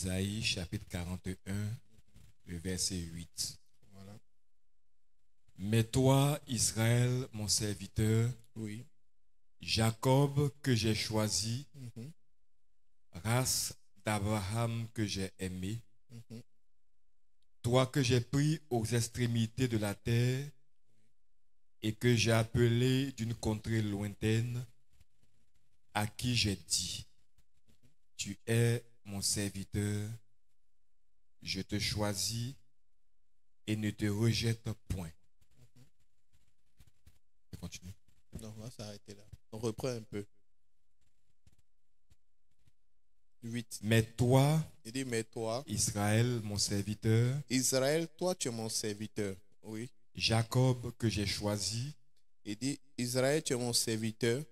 Isaïe chapitre 41, le verset 8. Voilà. Mais toi, Israël, mon serviteur, Oui. Jacob que j'ai choisi, Mhm. race d'Abraham que j'ai aimé, Mhm. toi que j'ai pris aux extrémités de la terre et que j'ai appelé d'une contrée lointaine, à qui j'ai dit, tu es mon serviteur, je te choisis et ne te rejette point. Je continue. Donc, on va s'arrêter là. On reprend un peu. 8. Mais toi, Il dit, mais toi, Israël, mon serviteur, Israël, toi, tu es mon serviteur. Oui. Jacob que j'ai choisi, Il dit, Israël, tu es mon serviteur.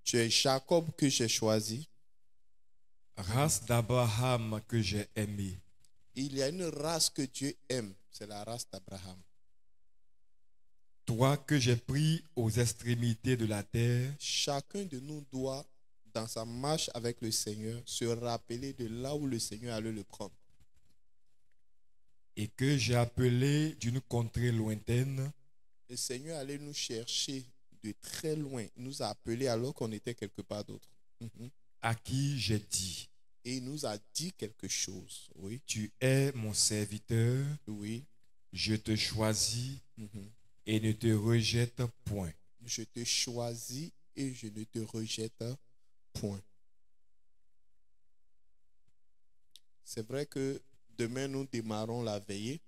Tu es Jacob que j'ai choisi. race d'Abraham que j'ai aimé, Il y a une race que Dieu aime. C'est la race d'Abraham. toi que j'ai pris aux extrémités de la terre Chacun de nous doit, dans sa marche avec le Seigneur, se rappeler de là où le Seigneur allait le prendre. et que j'ai appelé d'une contrée lointaine, Le Seigneur allait nous chercher de très loin. Il nous a appelés alors qu'on était quelque part d'autre. Mhm. à qui j'ai dit, Et il nous a dit quelque chose. Oui, tu es mon serviteur, oui. je te choisis Mhm. et ne te rejette point. Je te choisis et je ne te rejette point. C'est vrai que demain nous démarrons la veillée,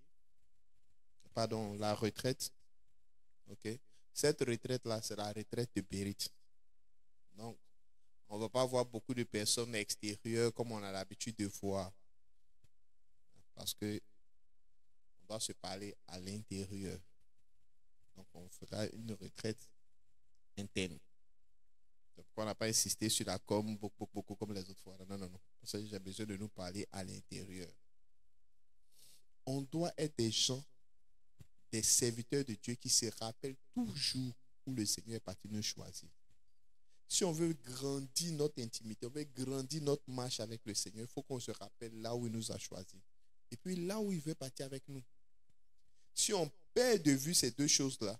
la retraite. Ok. Cette retraite-là, c'est la retraite de Bérite. Donc, on ne va pas voir beaucoup de personnes extérieures comme on a l'habitude de voir. Parce que on doit se parler à l'intérieur. Donc, on fera une retraite interne. Donc, on n'a pas insisté sur la com beaucoup comme les autres fois. Non, non, non. Parce que j'ai besoin de nous parler à l'intérieur. On doit être des gens, des serviteurs de Dieu qui se rappellent toujours où le Seigneur est parti nous choisir. Si on veut grandir notre intimité, on veut grandir notre marche avec le Seigneur, il faut qu'on se rappelle là où il nous a choisis. Et puis là où il veut partir avec nous. Si on perd de vue ces deux choses-là,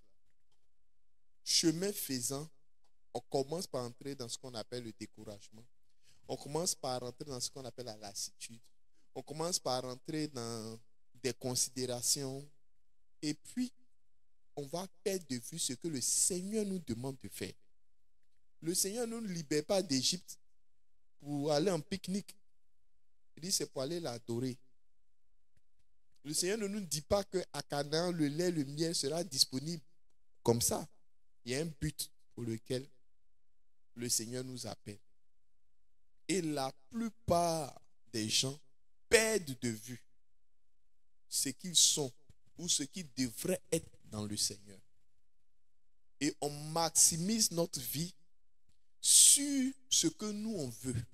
chemin faisant, on commence par entrer dans ce qu'on appelle le découragement. On commence par rentrer dans ce qu'on appelle la lassitude. On commence par rentrer dans des considérations. Et puis, on va perdre de vue ce que le Seigneur nous demande de faire. Le Seigneur ne nous libère pas d'Égypte pour aller en pique-nique. Il dit c'est pour aller l'adorer. Le Seigneur ne nous dit pas qu'à Canaan, le lait, le miel sera disponible comme ça. Il y a un but pour lequel le Seigneur nous appelle. Et la plupart des gens perdent de vue ce qu'ils sont ou ce qu'ils devraient être dans le Seigneur. Et on maximise notre vie sur ce que nous on veut.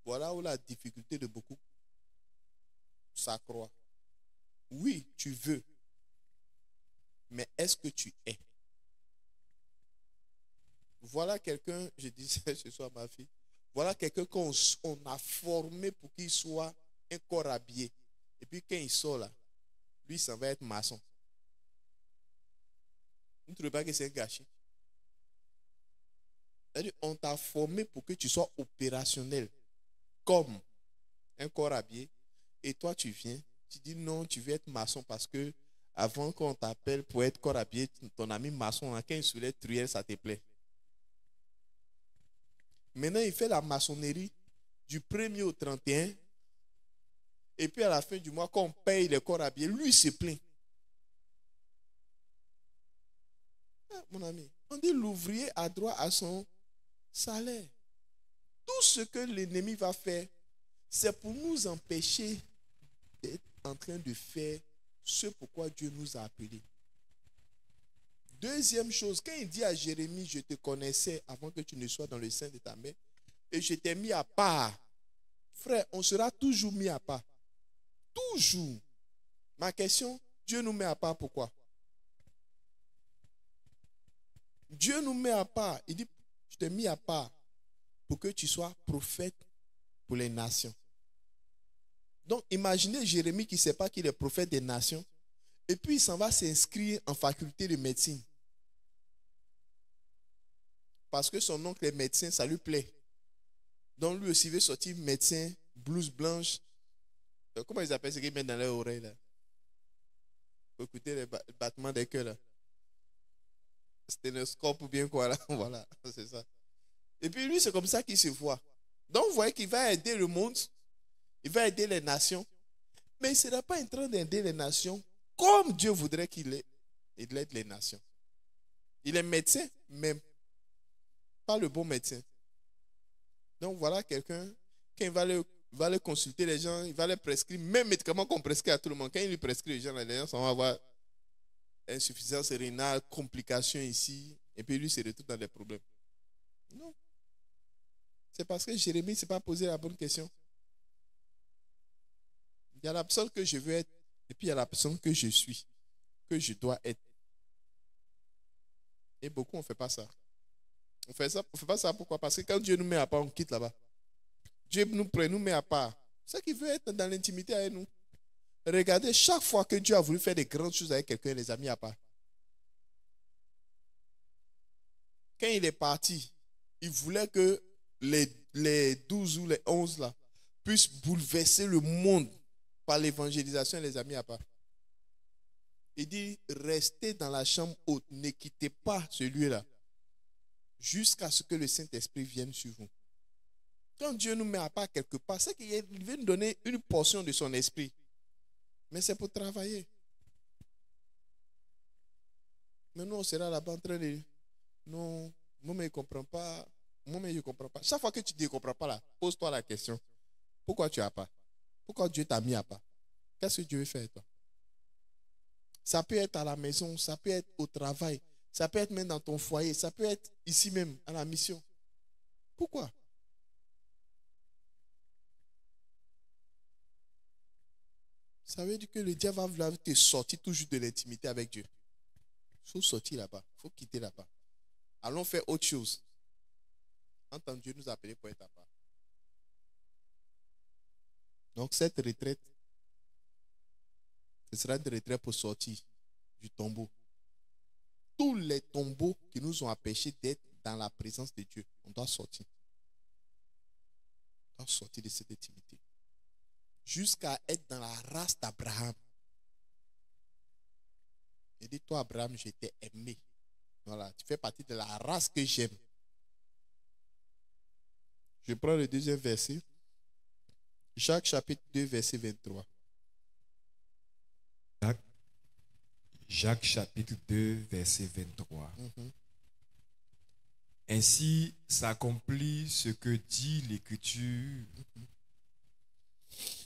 Voilà où la difficulté de beaucoup s'accroît. Oui, tu veux. Mais est-ce que tu es? Voilà quelqu'un, je disais ce soir à ma fille, voilà quelqu'un qu'on a formé pour qu'il soit un corps habillé. Et puis quand il sort là, lui, ça va être maçon. Vous ne trouvez pas que c'est un gâchis? C'est-à-dire, on t'a formé pour que tu sois opérationnel comme un corps habillé. Et toi, tu viens, tu dis non, tu veux être maçon parce que avant qu'on t'appelle pour être corps habillé, ton ami maçon, quand il soulève truelle, ça te plaît. Maintenant, il fait la maçonnerie du 1er au 31. Et puis à la fin du mois, quand on paye les corps habillés, lui il se plaint. Ah, mon ami, on dit l'ouvrier a droit à son salaire. Tout ce que l'ennemi va faire, c'est pour nous empêcher d'être en train de faire ce pourquoi Dieu nous a appelés. Deuxième chose, quand il dit à Jérémie, je te connaissais avant que tu ne sois dans le sein de ta mère, et je t'ai mis à part. Frère, on sera toujours mis à part. Toujours. Ma question, Dieu nous met à part pourquoi? Dieu nous met à part. Il dit, je t'ai mis à part pour que tu sois prophète pour les nations. Donc, imaginez Jérémie qui ne sait pas qu'il est prophète des nations. Et puis, il s'en va s'inscrire en faculté de médecine. Parce que son oncle est médecin, ça lui plaît. Donc, lui aussi veut sortir médecin, blouse blanche. Comment ils appellent ce qu'ils mettent dans leurs oreilles là? Pour écouter les battements des cœurs là. Sténoscope ou bien quoi là. Voilà, c'est ça. Et puis lui, c'est comme ça qu'il se voit. Donc, vous voyez qu'il va aider le monde. Il va aider les nations. Mais il ne sera pas en train d'aider les nations comme Dieu voudrait qu'il aide les nations. Il est médecin, mais pas le bon médecin. Donc voilà quelqu'un, quand il va le consulter les gens, il va les prescrire, même médicaments qu'on prescrit à tout le monde. Quand il lui prescrit les gens vont avoir insuffisance rénale, complications ici, et puis lui se retrouve dans des problèmes. Non. C'est parce que Jérémie ne s'est pas posé la bonne question. Il y a la personne que je veux être, et puis il y a la personne que je suis, que je dois être. Et beaucoup, on ne fait pas ça. On fait pas ça pourquoi? Parce que quand Dieu nous met à part, on quitte là-bas. Dieu nous prend, nous met à part. C'est qu'il veut être dans l'intimité avec nous. Regardez, chaque fois que Dieu a voulu faire des grandes choses avec quelqu'un, il les a mis à part. Quand il est parti, il voulait que les 12 ou les 11 là puissent bouleverser le monde par l'évangélisation, il les a mis à part. Il dit, restez dans la chambre haute, ne quittez pas celui-là, jusqu'à ce que le Saint-Esprit vienne sur vous. Quand Dieu nous met à part quelque part, c'est qu'il veut nous donner une portion de son esprit. Mais c'est pour travailler. Mais nous, on sera là-bas en train de... Non, moi, je ne comprends pas. Moi, je ne comprends pas. Chaque fois que tu ne comprends pas, là, pose-toi la question. Pourquoi tu n'as pas? Pourquoi Dieu t'a mis à part? Qu'est-ce que Dieu veut faire avec toi? Ça peut être à la maison, ça peut être au travail, ça peut être même dans ton foyer, ça peut être ici même, à la mission. Pourquoi? Ça veut dire que le diable va vouloir te sortir toujours de l'intimité avec Dieu. Il faut sortir là-bas, il faut quitter là-bas. Allons faire autre chose. Entends Dieu nous appeler pour être à part. Donc cette retraite, ce sera une retraite pour sortir du tombeau. Tous les tombeaux qui nous ont empêchés d'être dans la présence de Dieu, on doit sortir. On doit sortir de cette intimité. Jusqu'à être dans la race d'Abraham. Il dit, toi Abraham, je t'ai aimé. Voilà, tu fais partie de la race que j'aime. Je prends le deuxième verset. Jacques chapitre 2, verset 23. Jacques chapitre 2, verset 23. Ainsi s'accomplit ce que dit l'Écriture.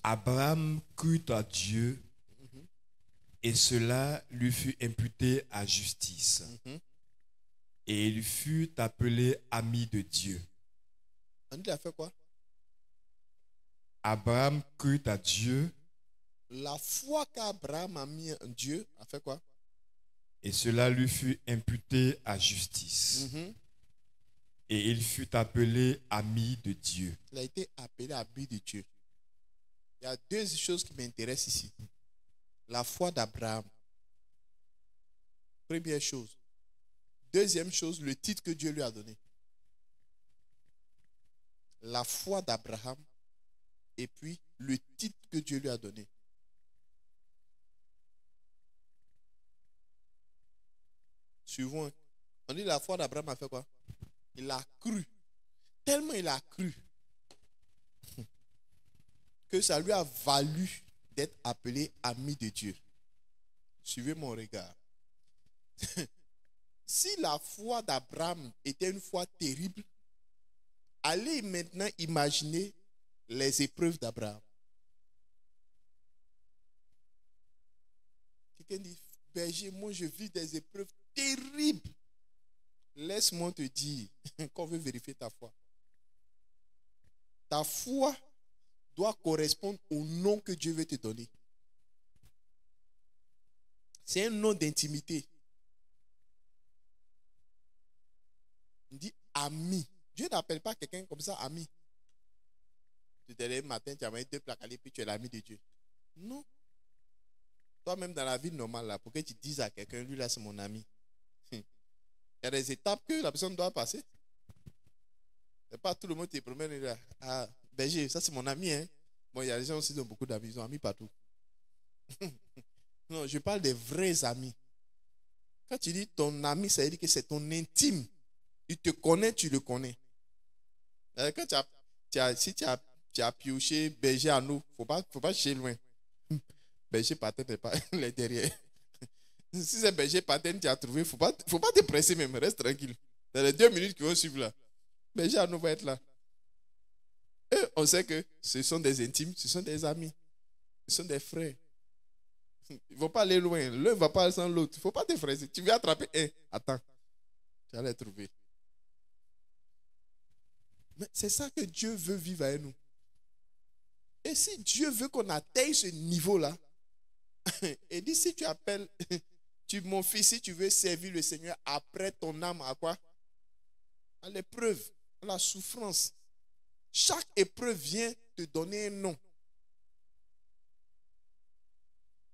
Abraham crut à Dieu et cela lui fut imputé à justice. Et il fut appelé ami de Dieu. Il a fait quoi? Abraham crut à Dieu. La foi qu'Abraham a mis en Dieu a fait quoi? Et cela lui fut imputé à justice. Et il fut appelé ami de Dieu. Il a été appelé ami de Dieu. Il y a deux choses qui m'intéressent ici. La foi d'Abraham. Première chose. Deuxième chose, le titre que Dieu lui a donné. La foi d'Abraham et puis le titre que Dieu lui a donné. Suivons. On dit la foi d'Abraham a fait quoi? Il a cru. Tellement il a cru que ça lui a valu d'être appelé ami de Dieu. Suivez mon regard. Si la foi d'Abraham était une foi terrible, allez maintenant imaginer les épreuves d'Abraham. Quelqu'un dit, berger, moi je vis des épreuves terribles. Laisse-moi te dire qu'on veut vérifier ta foi. Ta foi doit correspondre au nom que Dieu veut te donner. C'est un nom d'intimité. Il dit ami. Dieu n'appelle pas quelqu'un comme ça ami. Tu te lèves le matin, tu as mangé 2 plats calés, puis tu es l'ami de Dieu. Non. Toi-même, dans la vie normale, là, pour que tu dises à quelqu'un, lui, là, c'est mon ami. Il y a des étapes que la personne doit passer. C'est pas tout le monde qui te promène là. Ah, Berger, ça, c'est mon ami, hein. Bon, il y a des gens aussi qui ont beaucoup d'amis, ils ont amis partout. Non, je parle des vrais amis. Quand tu dis ton ami, ça veut dire que c'est ton intime. Il te connaît, tu le connais. Quand si tu as pioché Berger à nous, il ne faut pas chercher loin. Berger Paten n'est pas les derrière. Si c'est Berger Paten tu as trouvé, il ne faut pas te presser même, reste tranquille. Dans les 2 minutes qui vont suivre là, Berger à nous va être là. Et on sait que ce sont des intimes, ce sont des amis, ce sont des frères. Ils ne vont pas aller loin. L'un ne va pas sans l'autre. Il ne faut pas te fresser. Tu veux attraper un. Attends. Tu vas les trouver. Mais c'est ça que Dieu veut vivre avec nous. Et si Dieu veut qu'on atteigne ce niveau-là, il dit si tu appelles, mon fils, si tu veux servir le Seigneur après ton âme à quoi? À l'épreuve, à la souffrance. Chaque épreuve vient te donner un nom.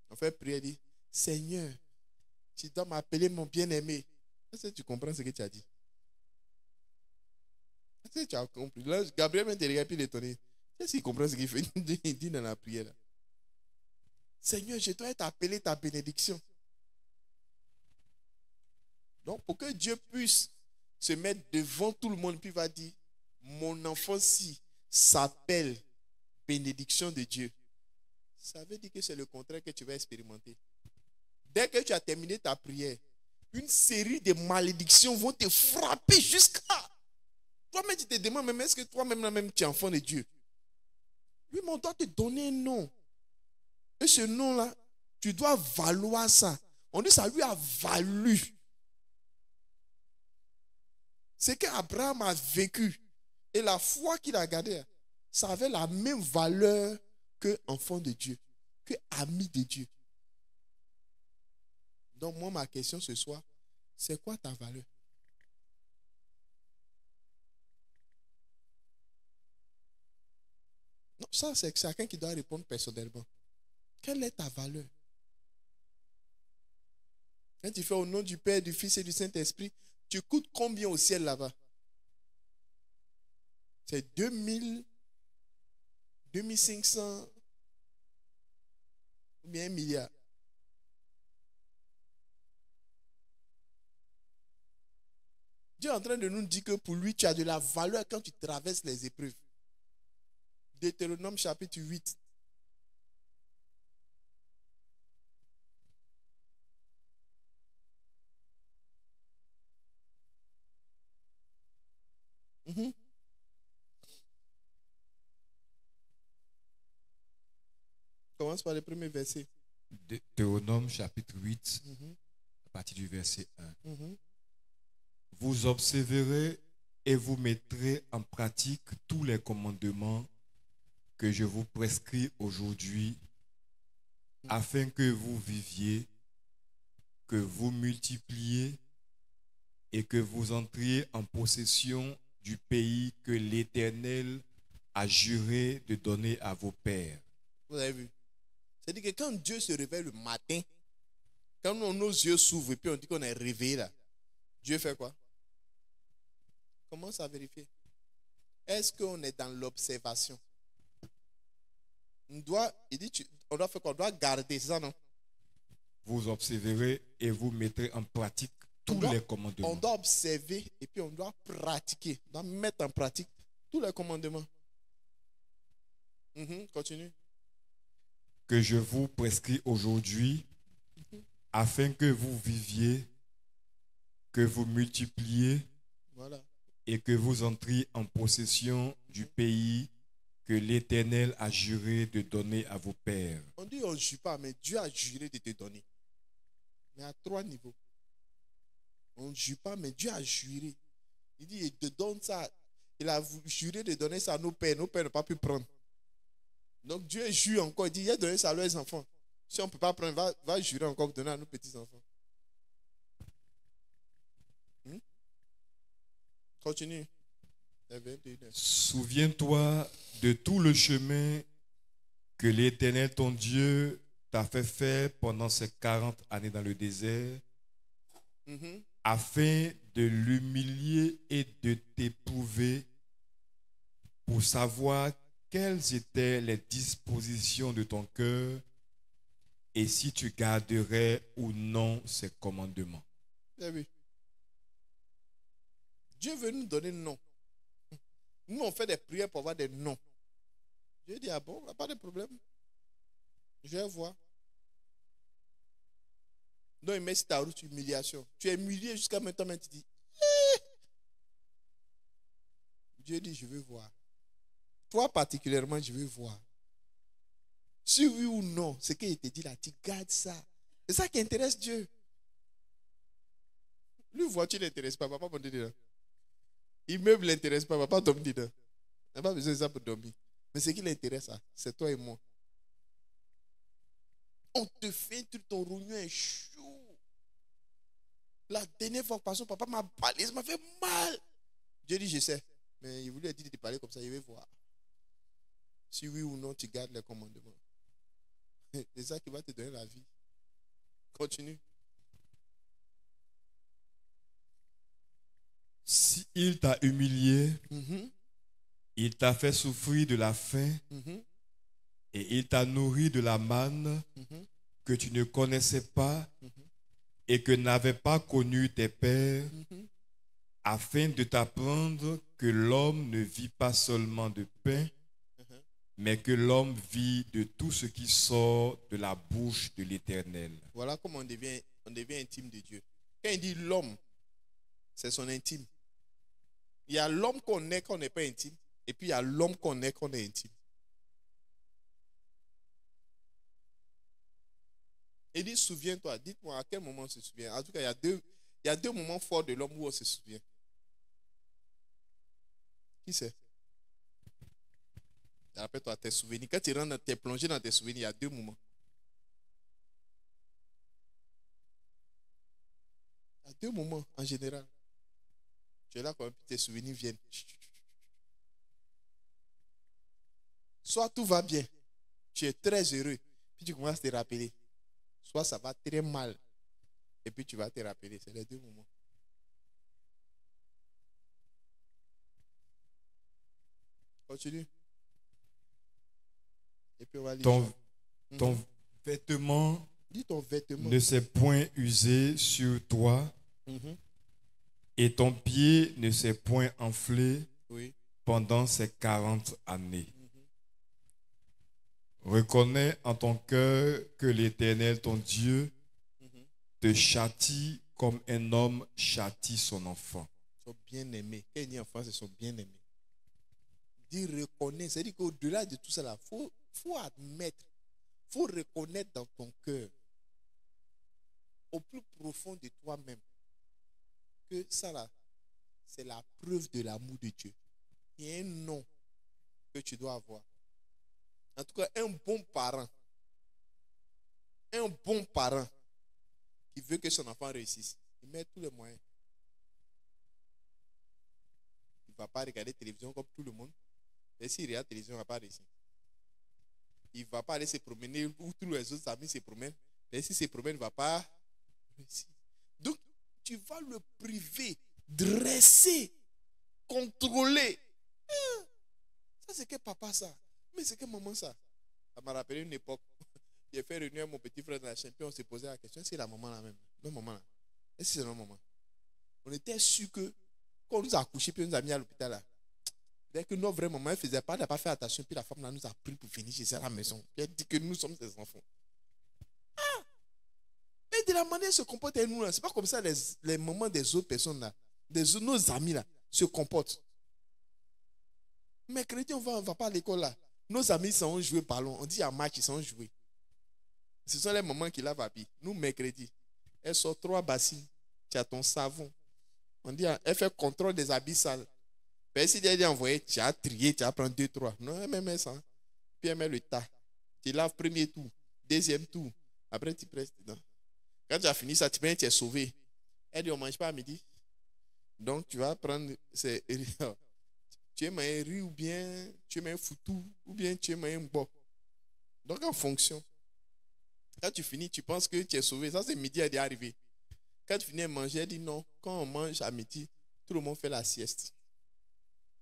On fait prière, dit, Seigneur, tu dois m'appeler mon bien-aimé. Est-ce que tu comprends ce que tu as dit? Est-ce que tu as compris? Là, Gabriel m'a regarde et l'étonné. Est-ce qu'il comprend ce qu'il fait? Il dit dans la prière. Là. Seigneur, je dois être appelé ta bénédiction. Donc, pour que Dieu puisse se mettre devant tout le monde, puis il va dire, mon enfant-ci s'appelle bénédiction de Dieu. Ça veut dire que c'est le contraire que tu vas expérimenter. Dès que tu as terminé ta prière, une série de malédictions vont te frapper jusqu'à... Toi-même, tu te demandes, même est-ce que toi-même, tu es enfant de Dieu? Lui, on doit te donner un nom. Et ce nom-là, tu dois valoir ça. On dit ça lui a valu. C'est qu'Abraham a vécu. Et la foi qu'il a gardée, ça avait la même valeur que enfant de Dieu, que ami de Dieu. Donc moi, ma question ce soir, c'est quoi ta valeur? Non, ça c'est chacun qui doit répondre personnellement. Quelle est ta valeur? Quand tu fais au nom du Père, du Fils et du Saint-Esprit, tu coûtes combien au ciel là-bas? C'est 2000, 2500 ou bien 1 milliard. Dieu est en train de nous dire que pour lui, tu as de la valeur quand tu traverses les épreuves. Deutéronome chapitre 8. Commence par le premier verset. Deutéronome chapitre 8, à partir du verset 1. Vous observerez et vous mettrez en pratique tous les commandements que je vous prescris aujourd'hui, afin que vous viviez, que vous multipliez et que vous entriez en possession du pays que l'Éternel a juré de donner à vos pères. Vous avez vu? C'est-à-dire que quand Dieu se réveille le matin, quand nos yeux s'ouvrent et puis on dit qu'on est réveillé là, Dieu fait quoi? Commence à vérifier. Est-ce qu'on est dans l'observation? On doit faire quoi? On doit garder, c'est ça, non? Vous observerez et vous mettrez en pratique tous les commandements. On doit observer et puis on doit pratiquer. On doit mettre en pratique tous les commandements. Continue. Que je vous prescris aujourd'hui, afin que vous viviez, que vous multipliez, voilà, et que vous entriez en possession du pays que l'Éternel a juré de donner à vos pères. On dit on ne jure pas, mais Dieu a juré de te donner. Mais à 3 niveaux. On ne jure pas, mais Dieu a juré. Il dit, il te donne ça. Il a juré de donner ça à nos pères. Nos pères n'ont pas pu prendre. Donc Dieu jure encore. Il dit, il a donné ça à leurs enfants. Si on ne peut pas prendre, va jurer encore de donner à nos petits-enfants. Continue. C'est 21h. Souviens-toi de tout le chemin que l'Éternel, ton Dieu, t'a fait faire pendant ces 40 années dans le désert, afin de l'humilier et de t'éprouver pour savoir quelles étaient les dispositions de ton cœur et si tu garderais ou non ses commandements. Bien vu. Dieu veut nous donner non. Nous, on fait des prières pour avoir des noms. Dieu dit, ah bon, il n'y a pas de problème. Je vais voir. Donc, il met sur ta route humiliation. Tu es humilié jusqu'à maintenant, tu dis, eh. Dieu dit, je veux voir. Toi particulièrement, je veux voir. Si oui ou non, ce qu'il te dit là, tu gardes ça. C'est ça qui intéresse Dieu. Lui, voiture ne l'intéresse pas, papa, mon dedans. Immeuble ne l'intéresse pas, papa, dorme dedans. Il n'a pas besoin de ça pour dormir. Mais ce qui l'intéresse, c'est toi et moi. On te fait tout ton rognon est chaud. La dernière fois que papa m'a parlé, ça m'a fait mal. Dieu dit, je sais. Mais il voulait dire de te parler comme ça, il veut voir. Si oui ou non, tu gardes les commandements. C'est ça qui va te donner la vie. Continue. S'il t'a humilié, il t'a fait souffrir de la faim et il t'a nourri de la manne que tu ne connaissais pas et que n'avaient pas connu tes pères, afin de t'apprendre que l'homme ne vit pas seulement de pain, mais que l'homme vit de tout ce qui sort de la bouche de l'Éternel. Voilà comment on devient intime de Dieu. Quand il dit l'homme, c'est son intime. Il y a l'homme qu'on est n'est pas intime, et puis il y a l'homme qu'on est intime. Il dit, souviens-toi. Dites-moi à quel moment on se souvient. En tout cas, il y a deux moments forts de l'homme où on se souvient. Qui c'est? Rappelle-toi tes souvenirs. Quand tu rentres, tu es plongé dans tes souvenirs, il y a deux moments. Il y a deux moments en général. Tu es là quand tes souvenirs viennent. Soit tout va bien, tu es très heureux, puis tu commences à te rappeler. Soit ça va très mal, et puis tu vas te rappeler. C'est les deux moments. Continue. Et puis on va lire. Ton vêtement, dis ton vêtement ne s'est point usé sur toi et ton pied ne s'est point enflé pendant ces 40 années. Reconnais en ton cœur que l'Éternel, ton Dieu, te châtie comme un homme châtie son enfant. Son bien-aimé. Quand il dit enfant, c'est son bien-aimé. Dis reconnais. C'est-à-dire qu'au-delà de tout ça, il faut admettre, il faut reconnaître dans ton cœur, au plus profond de toi-même, que ça là, c'est la preuve de l'amour de Dieu. Il y a un nom que tu dois avoir. En tout cas, un bon parent qui veut que son enfant réussisse, il met tous les moyens. Il ne va pas regarder la télévision comme tout le monde. Mais s'il regarde la télévision, il ne va pas réussir. Il ne va pas aller se promener où tous les autres amis se promènent. Mais s'il se promène, il ne va pas réussir. Donc, tu vas le priver, dresser, contrôler. Ça, c'est que papa, ça. Mais c'est que maman, ça. Ça m'a rappelé une époque. J'ai fait réunir à mon petit frère dans la champion. On s'est posé la question, c'est la maman là même. Non, maman là. Est-ce que c'est notre maman? On était sûr que quand on nous a accouchés puis on nous a mis à l'hôpital là, dès que notre vraie maman ne faisait pas, elle n'a pas fait attention, puis la femme là nous a pris pour venir chez elle à la maison. Puis elle dit que nous sommes des enfants. Ah! Mais de la manière dont elle se comporte avec nous là, c'est pas comme ça les mamans des autres personnes là, nos amis là, se comportent. Mercredi, on va pas à l'école là. Nos amis sont jouer ballon. On dit à match, ils sont joués. Ce sont les mamans qui lavent à pied. Nous, mercredi, elle sort 3 bassines. Tu as ton savon. On dit, elle fait contrôle des habits sales. Puis si elle dit envoyé, tu as trié, tu as pris 2, 3. Non, elle met ça. Puis elle met le tas. Tu laves premier tour, deuxième tour. Après, tu presses dedans. Quand tu as fini ça, tu es sauvé. Elle dit, on ne mange pas à midi. Donc, tu vas prendre. tu aimes un riz ou bien tu aimes un foutou ou bien tu aimes un bo. Donc en fonction. Quand tu finis, tu penses que tu es sauvé. Ça, c'est midi, elle est arrivée. Quand tu finis de manger, elle dit non. Quand on mange à midi, tout le monde fait la sieste.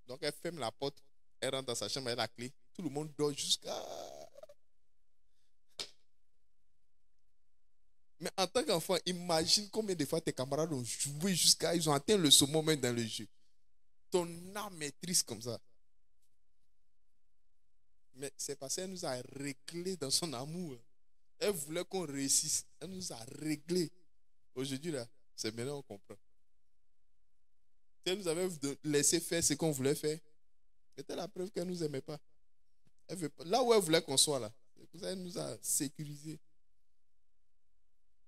Donc elle ferme la porte, elle rentre dans sa chambre avec la clé. Tout le monde dort jusqu'à... Mais en tant qu'enfant, imagine combien de fois tes camarades ont joué jusqu'à... Ils ont atteint le summum même dans le jeu. Ton âme est triste comme ça. Mais c'est parce qu'elle nous a réglé dans son amour. Elle voulait qu'on réussisse. Elle nous a réglé. Aujourd'hui, là, c'est maintenant qu'on comprend. Si elle nous avait laissé faire ce qu'on voulait faire, c'était la preuve qu'elle ne nous aimait pas. Elle veut pas. Là où elle voulait qu'on soit, là, c'est pour ça qu'elle nous a sécurisés.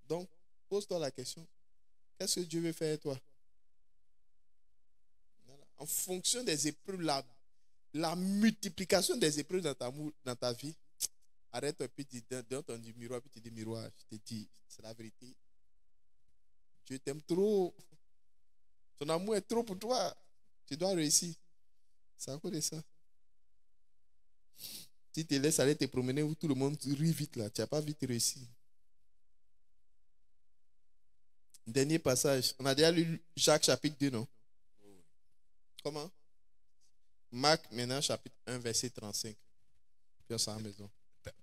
Donc, pose-toi la question. Qu'est-ce que Dieu veut faire toi? Voilà. En fonction des épreuves, la multiplication des épreuves dans ta vie, arrête-toi et puis dans ton miroir, puis tu dis miroir, je te dis, c'est la vérité. Dieu t'aime trop. Ton amour est trop pour toi. Tu dois réussir. C'est à cause de ça. Si tu te laisses aller te promener où tout le monde rit vite là, tu n'as pas vite réussi. Dernier passage. On a déjà lu Jacques chapitre 2, non? Comment? Marc maintenant chapitre 1 verset 35. Puis on s'en à la maison.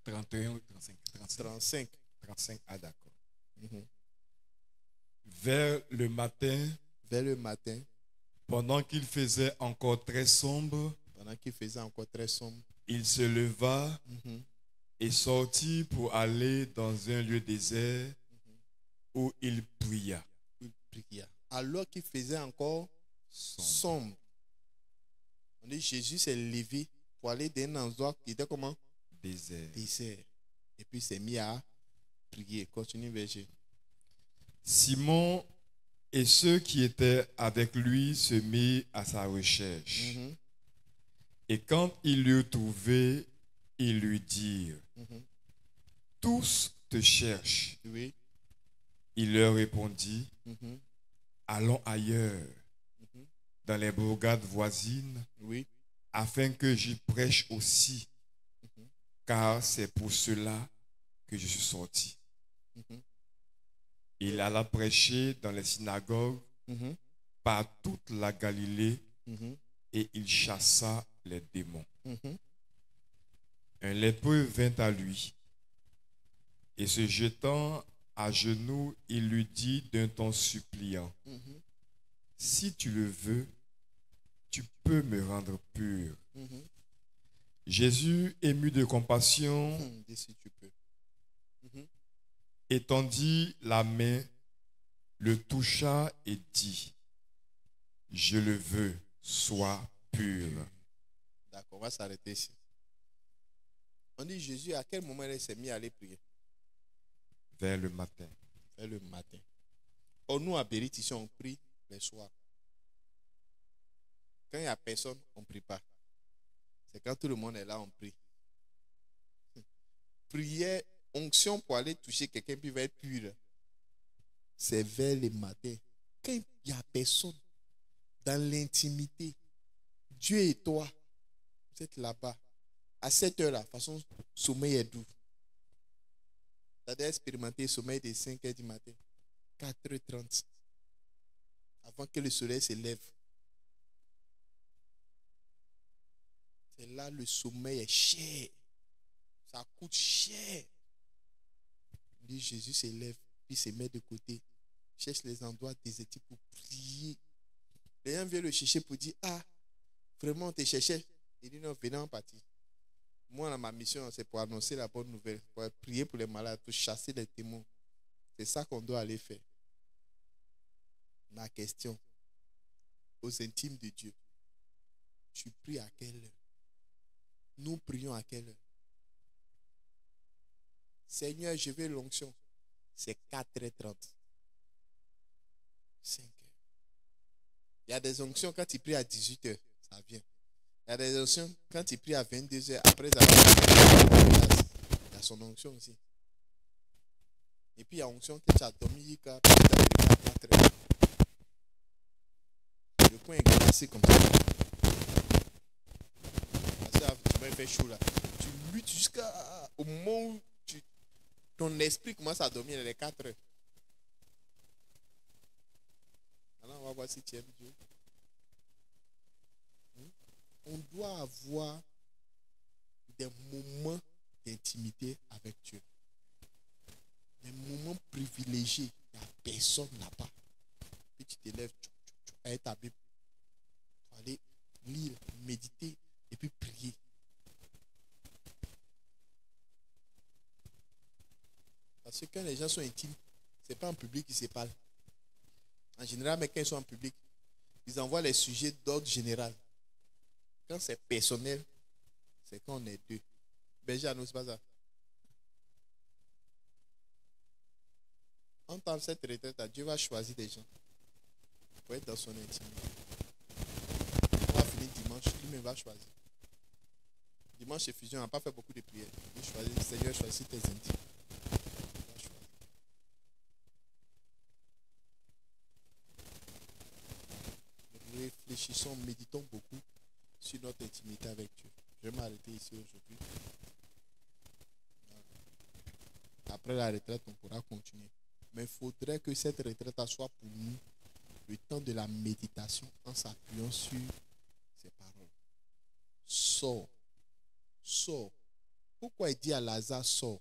31 ou 35? 35. 35, ah d'accord. Mhm. Vers le matin, pendant qu'il faisait encore très sombre, il se leva et sortit pour aller dans un lieu désert où il pria. Alors qu'il faisait encore sombre. On dit Jésus s'est levé pour aller dans un endroit qui était comment? Désert. Et puis il s'est mis à prier. Continue, verset. Simon et ceux qui étaient avec lui se mirent à sa recherche. Et quand ils l'eurent trouvé, ils lui dirent, tous te cherchent. Oui. Il leur répondit, allons ailleurs, dans les bourgades voisines, Oui. afin que j'y prêche aussi, car c'est pour cela que je suis sorti. Il alla prêcher dans les synagogues par toute la Galilée et il chassa les démons. Un lépreux vint à lui et se jetant à genoux, il lui dit d'un ton suppliant, si tu le veux, tu peux me rendre pur. Jésus, ému de compassion, Si tu peux. étendit la main, le toucha et dit, je le veux, sois pur. D'accord, on va s'arrêter ici. On dit Jésus, à quel moment il s'est mis à aller prier? Vers le matin. Vers le matin. Or, nous, à Bérit, ici, on prie le soir. Quand il n'y a personne, on ne prie pas. C'est quand tout le monde est là, on prie. Prière, onction pour aller toucher quelqu'un qui va être pur. C'est vers le matin. Quand il n'y a personne, dans l'intimité, Dieu et toi, vous êtes là-bas. À cette heure-là, de toute façon, le sommeil est doux. Tu as expérimenté le sommeil de 5 h du matin, 4h30, avant que le soleil se lève. C'est là le sommeil est cher. Ça coûte cher. Dit Jésus se lève, puis se met de côté. Cherche les endroits désertiques pour prier. Les gens viennent le chercher pour dire, ah, vraiment on te cherchait. Il dit non, venez en partie. Moi, ma mission, c'est pour annoncer la bonne nouvelle, pour prier pour les malades, pour chasser les démons. C'est ça qu'on doit aller faire. Ma question, aux intimes de Dieu, tu pries à quelle heure? Nous prions à quelle heure? Seigneur, je veux l'onction. C'est 4h30. 5h. Il y a des onctions quand tu pries à 18h, ça vient. Il y a des onctions quand tu pries à 22h, après il y a son onction aussi. Et puis il y a onction que tu as dormi à 4h. Le coin est glacé comme ça. fait chaud là. Tu luttes jusqu'au moment où ton esprit commence à dormir les 4 heures. Alors on va voir si tu aimes Dieu. On doit avoir des moments d'intimité avec Dieu. Des moments privilégiés que personne n'a pas. Puis tu t'élèves avec ta Bible. Tu vas aller lire, méditer et puis prier. Parce que quand les gens sont intimes, ce n'est pas en public qu'ils se parlent. En général, mais quand ils sont en public, ils envoient les sujets d'ordre général. Quand c'est personnel, c'est quand on est deux. Benjamin, nous, c'est pas ça. En tant que cette retraite, Dieu va choisir des gens pour être dans son intimité. On va finir dimanche, lui-même va choisir. Dimanche, chez Fusion, on n'a pas fait beaucoup de prières. Il choisit, le Seigneur choisit tes intimes. Réfléchissons, méditons beaucoup sur notre intimité avec Dieu. Je vais m'arrêter ici aujourd'hui. Après la retraite, on pourra continuer. Mais il faudrait que cette retraite soit pour nous le temps de la méditation en s'appuyant sur ces paroles. Sors. Sors. Pourquoi il dit à Lazare, sors?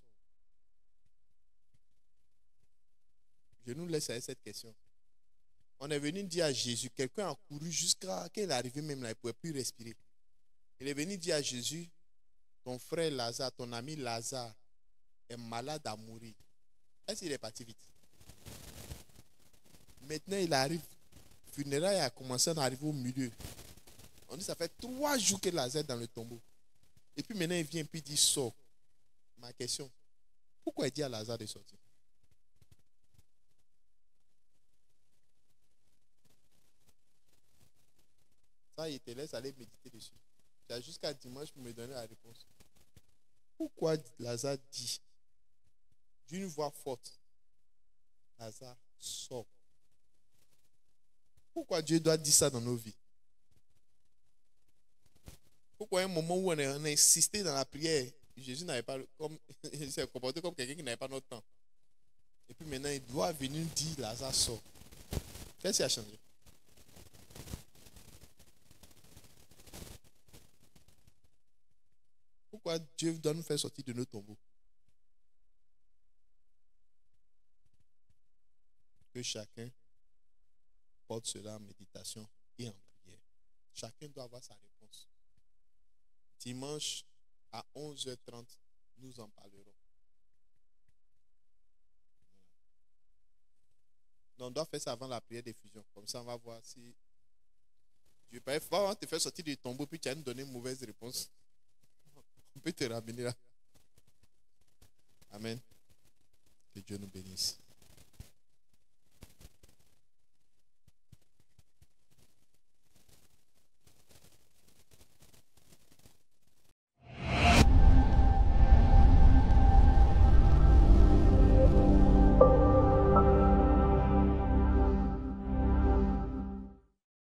Je nous laisse avec cette question. On est venu dire à Jésus, quelqu'un a couru jusqu'à qu'il est arrivé même là, il ne pouvait plus respirer. Il est venu dire à Jésus, ton frère Lazare, ton ami Lazare est malade à mourir. Est-ce qu'il est parti vite? Maintenant, il arrive. Funérailles a commencé à arriver au milieu. On dit, ça fait 3 jours que Lazare est dans le tombeau. Et puis maintenant, il vient et puis il dit, sors. Ma question, pourquoi il dit à Lazare de sortir? Ça, il te laisse aller méditer dessus. Tu as jusqu'à dimanche pour me donner la réponse. Pourquoi Lazare dit d'une voix forte, Lazare sort? Pourquoi Dieu doit dire ça dans nos vies? Pourquoi un moment où on a insisté dans la prière, Jésus n'avait pas, comme, il s'est comporté comme quelqu'un qui n'avait pas notre temps. Et puis maintenant, il doit venir dire, Lazare sort. Qu'est-ce qui a changé? Pourquoi Dieu doit nous faire sortir de nos tombeaux? Que chacun porte cela en méditation et en prière. Chacun doit avoir sa réponse. Dimanche à 11h30, nous en parlerons. Donc, on doit faire ça avant la prière d'effusion. Comme ça, on va voir si Dieu va te faire sortir du tombeau, puis tu vas nous donner une mauvaise réponse. On peut te ramener là. Amen. Que Dieu nous bénisse.